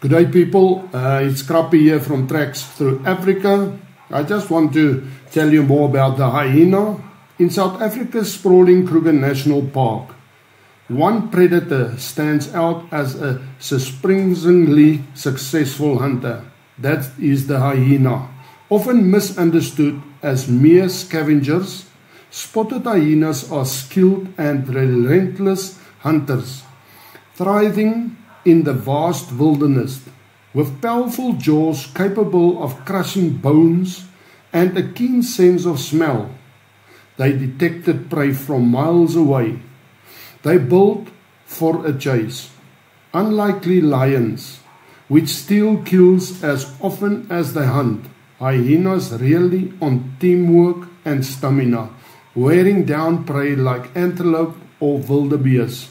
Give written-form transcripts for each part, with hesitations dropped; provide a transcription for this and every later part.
Good day people, it's Krappie here from Tracks Through Africa. I just want to tell you more about the hyena. In South Africa's sprawling Kruger National Park, one predator stands out as a surprisingly successful hunter. That is the hyena. Often misunderstood as mere scavengers, spotted hyenas are skilled and relentless hunters, thriving in the vast wilderness. With powerful jaws capable of crushing bones and a keen sense of smell, they detected prey from miles away. They built for a chase. Unlikely lions, which steal kills as often as they hunt, hyenas rely on teamwork and stamina, wearing down prey like antelope or wildebeest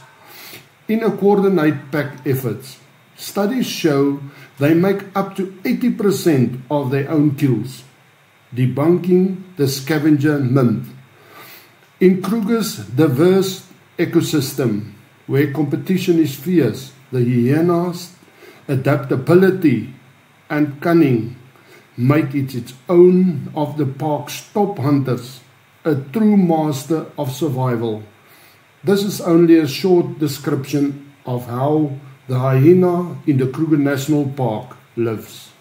in a coordinated pack efforts. Studies show they make up to 80% of their own kills, debunking the scavenger myth. In Kruger's diverse ecosystem, where competition is fierce, the hyena's adaptability and cunning make it its own of the park's top hunters, a true master of survival. This is only a short description of how the hyena in the Kruger National Park lives.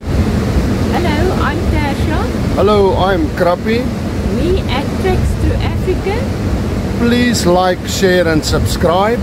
Hello, I'm Tasha. Hello, I'm Krappie. Me at Tracks Through Africa. Please like, share and subscribe.